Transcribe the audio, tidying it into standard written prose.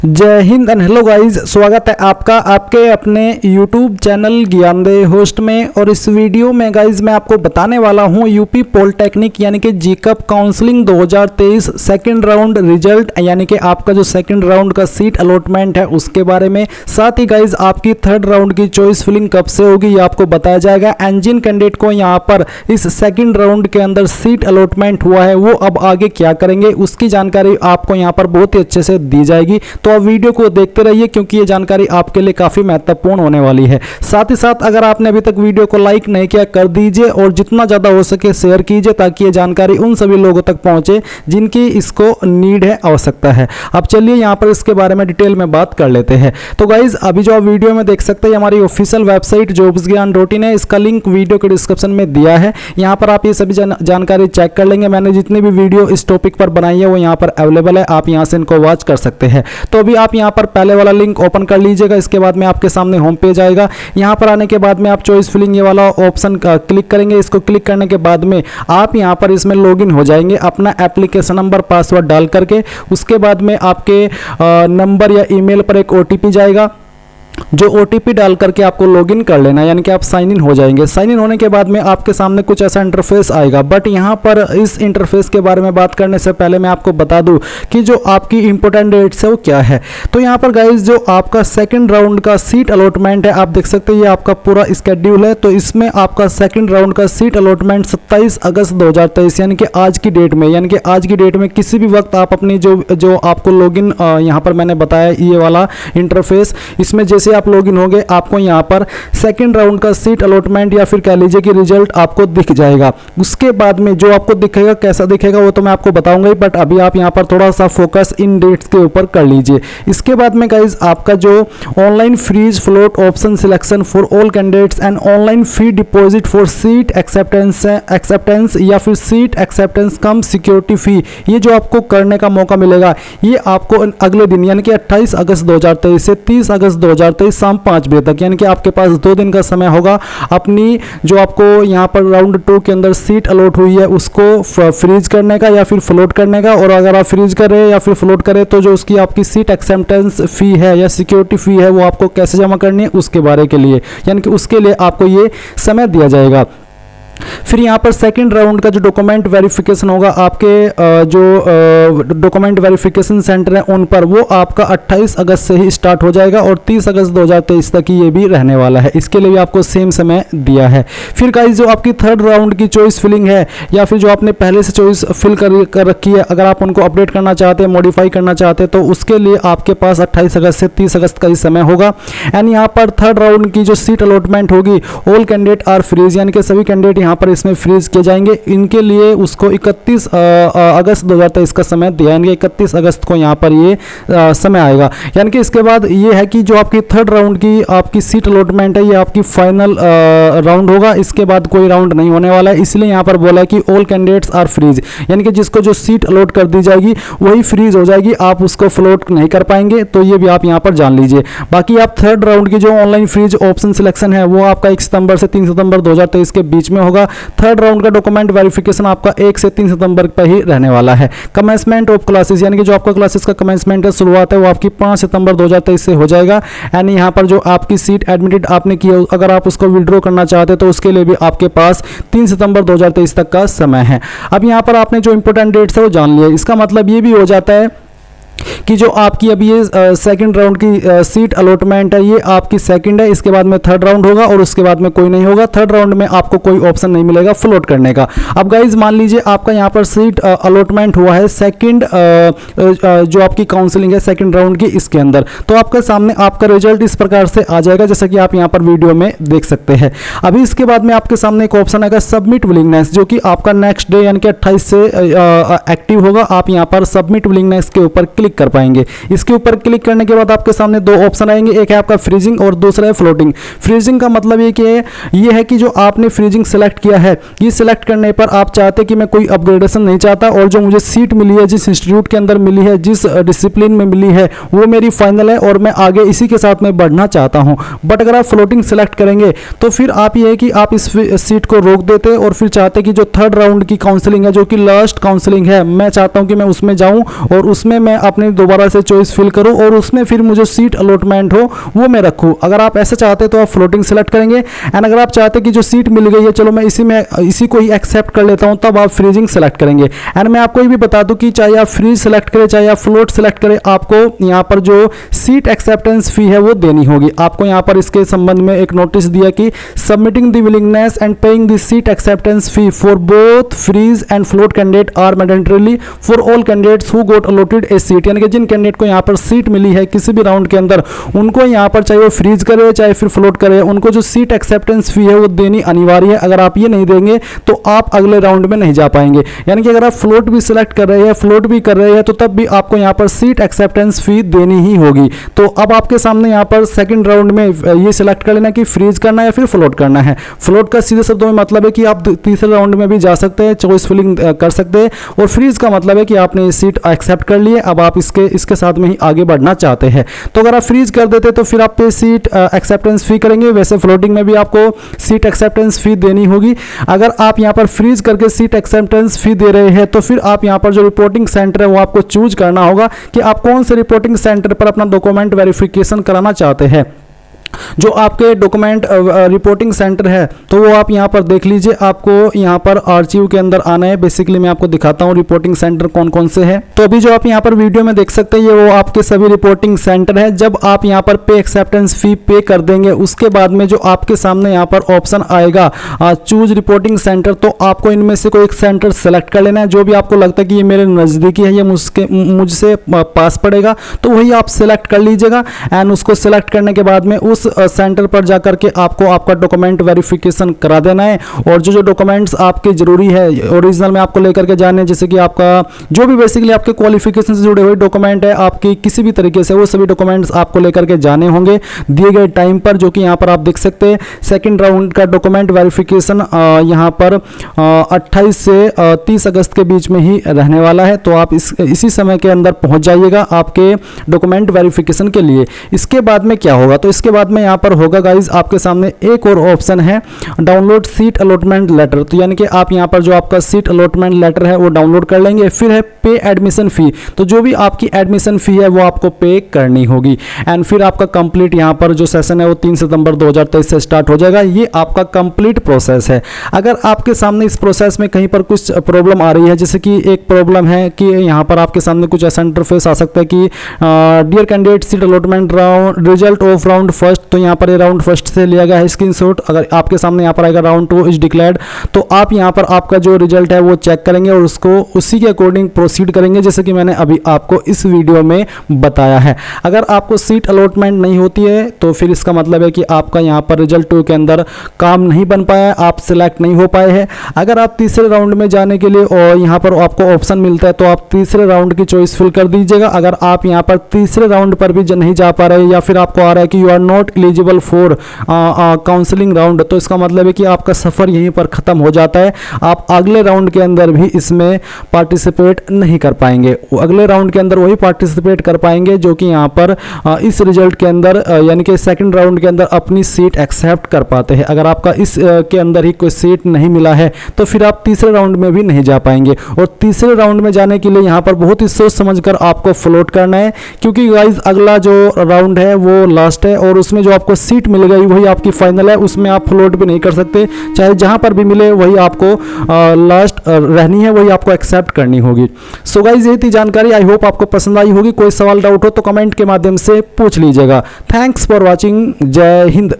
जय Hind and hello guys, स्वागत है आपका आपके अपने YouTube चैनल ज्ञानदेह होस्ट में। और इस वीडियो में गाइस मैं आपको बताने वाला हूं यूपी पॉलिटेक्निक यानी कि जीकप काउंसलिंग 2023 सेकंड राउंड रिजल्ट यानी कि आपका जो सेकंड राउंड का सीट अलॉटमेंट है उसके बारे में। साथ ही गाइस आपकी थर्ड राउंड की चॉइस फिलिंग कब से होगी ये आपको बताया जाएगा। एंड जिन कैंडिडेट को यहाँ पर इस सेकेंड राउंड के अंदर सीट अलॉटमेंट हुआ है वो अब आगे क्या करेंगे उसकी जानकारी आपको यहाँ पर बहुत ही अच्छे से दी जाएगी। तो आप वीडियो को देखते रहिए क्योंकि ये जानकारी आपके लिए काफी महत्वपूर्ण होने वाली है। साथ ही साथ अगर आपने अभी तक वीडियो को लाइक नहीं किया कर दीजिए और जितना ज्यादा हो सके शेयर कीजिए ताकि ये जानकारी उन सभी लोगों तक पहुंचे जिनकी इसको नीड है, आवश्यकता है। अब चलिए यहाँ पर इसके बारे में डिटेल में बात कर लेते हैं। तो गाइज अभी जो आप वीडियो में देख सकते हैं हमारी ऑफिशियल वेबसाइट jobsgyan.in है, इसका लिंक वीडियो के डिस्क्रिप्शन में दिया है। यहाँ पर आप ये सभी जानकारी चेक कर लेंगे। मैंने जितनी भी वीडियो इस टॉपिक पर बनाई है वो यहाँ पर अवेलेबल है, आप यहाँ से इनको वॉच कर सकते हैं। तो अभी आप यहाँ पर पहले वाला लिंक ओपन कर लीजिएगा। इसके बाद में आपके सामने होम पेज आएगा। यहाँ पर आने के बाद में आप चॉइस फिलिंग ये वाला ऑप्शन क्लिक करेंगे। इसको क्लिक करने के बाद में आप यहाँ पर इसमें लॉगिन हो जाएंगे अपना एप्लीकेशन नंबर पासवर्ड डाल करके। उसके बाद में आपके नंबर या ईमेल पर एक ओटीपी जाएगा, जो ओटीपी डाल करके आपको लॉगिन कर लेना, यानी कि आप साइन इन हो जाएंगे। साइन इन होने के बाद में आपके सामने कुछ ऐसा इंटरफेस आएगा। बट यहाँ पर इस इंटरफेस के बारे में बात करने से पहले मैं आपको बता दूं कि जो आपकी इंपॉर्टेंट डेट्स है वो क्या है। तो यहाँ पर गाइज जो आपका सेकंड राउंड का सीट अलॉटमेंट है, आप देख सकते हैं ये आपका पूरा स्केड्यूल है। तो इसमें आपका सेकंड राउंड का सीट अलॉटमेंट 27 अगस्त 2023 यानी कि आज की डेट में, यानी कि आज की डेट में किसी भी वक्त आप अपनी जो आपको लॉगिन यहाँ पर मैंने बताया ये वाला इंटरफेस, इसमें जैसे आप लॉगिन होंगे आपको यहाँ पर सेकंड राउंड का सीट अलॉटमेंट या फिर कह लीजिए कि रिजल्ट आपको दिख जाएगा। उसके बाद में जो आपको दिखेगा, कैसा दिखेगा वो तो मैं आपको बताऊंगा ही, बट अभी आप यहाँ पर थोड़ा सा फोकस इन डेट्स के ऊपर कर लीजिए। इसके बाद में गाइज आपका जो online freeze float option selection for all candidates and online fee deposit for seat acceptance या फिर seat acceptance cum security fee, ये जो आपको करने का मौका मिलेगा ये आपको अगले दिन यानी कि 28 अगस्त 2023 से 30 अगस्त 2023 शाम 5 बजे तक, यानी कि आपके पास 2 दिन का समय होगा अपनी जो आपको यहाँ पर राउंड 2 के अंदर सीट अलॉट हुई है उसको फ्रीज करने का या फिर फ्लोट करने का। और अगर आप फ्रीज करें या फिर फ्लोट करें तो जो उसकी आपकी सीट एक्सेप्टेंस फी है या सिक्योरिटी फी है वो आपको कैसे जमा करनी है उसके बारे के लिए, यानी कि उसके लिए आपको ये समय दिया जाएगा। फिर यहाँ पर सेकंड राउंड का जो डॉक्यूमेंट वेरिफिकेशन होगा आपके जो डॉक्यूमेंट वेरिफिकेशन सेंटर है उन पर, वो आपका 28 अगस्त से ही स्टार्ट हो जाएगा और 30 अगस्त 2023 तक ये भी रहने वाला है। इसके लिए भी आपको सेम समय दिया है। फिर गाइस जो आपकी थर्ड राउंड की चॉइस फिलिंग है या फिर जो आपने पहले से चॉइस फिल कर रखी है, अगर आप उनको अपडेट करना चाहते हैं, मॉडिफाई करना चाहते हैं तो उसके लिए आपके पास 28 अगस्त से 30 अगस्त का ही समय होगा। एंड यहाँ पर थर्ड राउंड की जो सीट अलॉटमेंट होगी ऑल कैंडिडेट आर फ्रीज, यानी कि सभी कैंडिडेट यहाँ पर इसमें फ्रीज किए जाएंगे। इनके लिए उसको 31 अगस्त 2023 का समय दिया, यानी 31 अगस्त को यहाँ पर ये समय आएगा। यानी कि इसके बाद ये है कि जो आपकी थर्ड राउंड की आपकी सीट अलॉटमेंट है ये आपकी फाइनल राउंड होगा। इसके बाद कोई राउंड नहीं होने वाला है, इसलिए यहाँ पर बोला है कि ऑल कैंडिडेट्स आर फ्रीज, यानी कि जिसको जो सीट अलॉट कर दी जाएगी वही फ्रीज हो जाएगी, आप उसको फ्लोट नहीं कर पाएंगे। तो ये भी आप यहाँ पर जान लीजिए। बाकी आप थर्ड राउंड की जो ऑनलाइन फ्रीज ऑप्शन सिलेक्शन है वो आपका 1 सितंबर से 3 सितंबर 2023 के बीच में होगा। थर्ड राउंड का डॉक्यूमेंट वेरिफिकेशन आपका 1 से 3 सितंबर पर ही रहने वाला है। कमेंसमेंट ऑफ क्लासेस, यानी कि जो आपका क्लासेस का कमेंसमेंट है, शुरुआत है, वो आपकी 5 सितंबर 2023 से हो जाएगा। यानी यहाँ पर जो आपकी सीट एडमिटेड आपने की है अगर आप उसको विड्रॉ करना चाहते हैं तो उसके लिए भी आपके पास 3 सितंबर 2023 तक का समय है। अब यहाँ पर आपने जो इंपॉर्टेंट डेट्स है वो जान लिया। इसका मतलब ये भी हो जाता है कि जो आपकी अभी ये सेकंड राउंड की सीट अलॉटमेंट है ये आपकी सेकंड है, इसके बाद में थर्ड राउंड होगा और उसके बाद में कोई नहीं होगा। थर्ड राउंड में आपको कोई ऑप्शन नहीं मिलेगा फ्लोट करने का। अब गाइज मान लीजिए आपका यहाँ पर सीट अलॉटमेंट हुआ है सेकंड जो आपकी काउंसलिंग है सेकंड राउंड की, इसके अंदर तो आपका सामने आपका रिजल्ट इस प्रकार से आ जाएगा जैसा कि आप यहाँ पर वीडियो में देख सकते हैं। अभी इसके बाद में आपके सामने एक ऑप्शन आएगा सबमिट विलिंगनेस, जो कि आपका नेक्स्ट डे यानी कि 28 से एक्टिव होगा। आप यहाँ पर सबमिट विलिंगनेस के ऊपर क्लिक कर पाएंगे। इसके ऊपर क्लिक करने के बाद आपके सामने 2 ऑप्शन आएंगे, एक है आपका फ्रीजिंग और दूसरा है फ्लोटिंग। फ्रीजिंग का मतलब ये है कि जो आपने फ्रीजिंग सेलेक्ट किया है ये सेलेक्ट करने पर आप चाहते कि मैं कोई अपग्रेडेशन नहीं चाहता और जो मुझे सीट मिली है, जिस इंस्टीट्यूट के अंदर मिली है, जिस डिसिप्लिन में मिली है वो मेरी फाइनल है और मैं आगे इसी के साथ में बढ़ना चाहता हूं। बट अगर आप फ्लोटिंग सेलेक्ट करेंगे तो फिर आप ये है कि आप इस सीट को रोक देते और फिर चाहते कि जो थर्ड राउंड की काउंसलिंग है, जो कि लास्ट काउंसलिंग है, मैं चाहता हूं कि मैं उसमें जाऊं और उसमें मैं अपने दोबारा से चॉइस फिल करूँ और उसमें फिर मुझे सीट अलॉटमेंट हो वो मैं रखूँ। अगर आप ऐसा चाहते तो आप फ्लोटिंग सेलेक्ट करेंगे, एंड अगर आप चाहते कि जो सीट मिल गई है चलो मैं इसी को ही एक्सेप्ट कर लेता हूँ, तब आप फ्रीजिंग सेलेक्ट करेंगे। एंड मैं आपको ये भी बता दूं कि चाहे आप फ्रीज सेलेक्ट करें चाहे आप फ्लोट सेलेक्ट करें, आपको यहाँ पर जो सीट एक्सेप्टेंस फी है वो देनी होगी। आपको यहाँ पर इसके संबंध में एक नोटिस दिया कि submitting the willingness and paying the seat acceptance fee for both freeze and float candidate are mandatorily for all candidates who got allotted a seat. यानी कि जिन कैंडिडेट को यहाँ पर सीट मिली है किसी भी राउंड के अंदर, उनको यहाँ पर चाहे वो फ्रीज करे चाहे फिर फ्लोट करे, उनको जो सीट एक्सेप्टेंस फी है वो देनी अनिवार्य है। अगर आप ये नहीं देंगे तो आप अगले राउंड में नहीं जा पाएंगे। यानी कि अगर आप फ्लोट भी सिलेक्ट कर रहे हैं फ्लोट भी कर रहे हैं तो तब भी आपको यहाँ पर सीट एक्सेप्टेंस फी देनी ही होगी। तो अब आपके सामने यहाँ पर सेकंड राउंड में ये सिलेक्ट कर लेना कि फ्रीज करना है या फिर फ्लोट करना है। फ्लोट का सीधे शब्दों में मतलब है कि आप तीसरे राउंड में भी जा सकते हैं, चॉइस फिलिंग कर सकते हैं, और फ्रीज का मतलब है कि आपने ये सीट एक्सेप्ट कर ली है, अब आप इसके साथ में ही आगे बढ़ना चाहते हैं। तो अगर आप फ्रीज कर देते तो फिर आप पे सीट एक्सेप्टेंस फी करेंगे, वैसे फ्लोटिंग में भी आपको सीट एक्सेप्टेंस फी देनी होगी। अगर आप यहाँ पर फ्रीज करके सीट एक्सेप्टेंस फी दे रहे हैं तो फिर आप यहाँ पर जो रिपोर्टिंग सेंटर है वो आपको चूज करना होगा कि आप कौन से रिपोर्टिंग सेंटर पर अपना डॉक्यूमेंट वेरिफिकेशन कराना चाहते हैं। जो आपके डॉक्यूमेंट रिपोर्टिंग सेंटर है तो वो आप यहाँ पर देख लीजिए, आपको यहाँ पर आर्चिव के अंदर आना है। बेसिकली मैं आपको दिखाता हूँ रिपोर्टिंग सेंटर कौन कौन से हैं। तो अभी जो आप यहाँ पर वीडियो में देख सकते हैं ये वो आपके सभी रिपोर्टिंग सेंटर है। जब आप यहाँ पर पे एक्सेप्टेंस फी पे कर देंगे उसके बाद में जो आपके सामने यहाँ पर ऑप्शन आएगा चूज रिपोर्टिंग सेंटर, तो आपको इनमें से कोई एक सेंटर सेलेक्ट कर लेना है। जो भी आपको लगता है कि ये मेरे नज़दीकी है, ये मुझसे पास पड़ेगा, तो वही आप सेलेक्ट कर लीजिएगा। एंड उसको सेलेक्ट करने के बाद में उस सेंटर पर जाकर के आपको आपका डॉक्यूमेंट वेरिफिकेशन करा देना है। और जो डॉक्यूमेंट्स आपके जरूरी है ओरिजिनल में आपको लेकर के जाने, जैसे कि आपका जो भी बेसिकली आपके क्वालिफिकेशन से जुड़े हुए डॉक्यूमेंट है आपकी किसी भी तरीके से, वो सभी डॉक्यूमेंट्स आपको लेकर के जाने होंगे दिए गए टाइम पर, जो कि यहाँ पर आप देख सकते हैं। सेकेंड राउंड का डॉक्यूमेंट वेरिफिकेशन यहाँ पर 28 से 30 अगस्त के बीच में ही रहने वाला है। तो आप इसी समय के अंदर पहुंच जाइएगा आपके डॉक्यूमेंट वेरिफिकेशन के लिए। इसके बाद में क्या होगा, तो इसके बाद में यहाँ पर होगा गाइज आपके सामने एक और ऑप्शन है डाउनलोड सीट अलॉटमेंट लेटर। तो यानी कि आप यहाँ पर जो आपका सीट अलॉटमेंट लेटर है वो डाउनलोड कर लेंगे। फिर है पे एडमिशन फी, तो जो भी आपकी एडमिशन फी है वो आपको पे करनी होगी। एंड फिर आपका कंप्लीट यहाँ पर जो सेशन है वो 3 सितंबर 2023 से स्टार्ट हो जाएगा। ये आपका कंप्लीट प्रोसेस है। अगर आपके सामने इस प्रोसेस में कहीं पर कुछ प्रॉब्लम आ रही है, जैसे कि एक प्रॉब्लम है कि यहाँ पर आपके सामने कुछ ऐसा इंटरफेस आ सकता है कि dear candidate seat allotment round result of round first, तो यहाँ पर ये राउंड फर्स्ट से लिया गया है स्क्रीनशॉट। अगर आपके सामने यहाँ पर आएगा राउंड 2 इज डिक्लेयर्ड, तो आप यहाँ पर आपका जो रिजल्ट है वो चेक करेंगे और उसको उसी के अकॉर्डिंग प्रोसीड करेंगे, जैसे कि मैंने अभी आपको इस वीडियो में बताया है। अगर आपको सीट अलॉटमेंट नहीं होती है तो फिर इसका मतलब है कि आपका यहाँ पर रिजल्ट 2 के अंदर काम नहीं बन पाया, आप सिलेक्ट नहीं हो पाए हैं। अगर आप तीसरे राउंड में जाने के लिए और यहाँ पर आपको ऑप्शन मिलता है तो आप तीसरे राउंड की चॉइस फिल कर दीजिएगा। अगर आप यहाँ पर तीसरे राउंड पर भी नहीं जा पा रहे या फिर आपको आ रहा है कि you are not eligible for counselling round, तो इसका मतलब है कि आपका सफ़र यहीं पर ख़त्म हो जाता है। आप अगले राउंड के अंदर भी इसमें पार्टिसिपेट नहीं कर पाएंगे। अगले राउंड के अंदर वही पार्टिसिपेट कर पाएंगे जो कि यहाँ पर इस रिजल्ट के अंदर यानी कि सेकंड राउंड के अंदर अपनी सीट एक्सेप्ट कर पाते हैं। अगर आपका इस के अंदर ही कोई सीट नहीं मिला है तो फिर आप तीसरे राउंड में भी नहीं जा पाएंगे। और तीसरे राउंड में जाने के लिए यहाँ पर बहुत ही सोच समझकर आपको फ्लोट करना है, क्योंकि गाइज अगला जो राउंड है वो लास्ट है और उसमें जो आपको सीट मिल गई वही आपकी फाइनल है, उसमें आप फ्लोट भी नहीं कर सकते। चाहे जहां पर भी मिले वही आपको लास्ट रहनी है, वही आपको एक्सेप्ट करनी होगी। सो गाइज यही थी जानकारी, आई होप आपको पसंद आई होगी। कोई सवाल डाउट हो तो कमेंट के माध्यम से पूछ लीजिएगा। थैंक्स फॉर वॉचिंग, जय हिंद।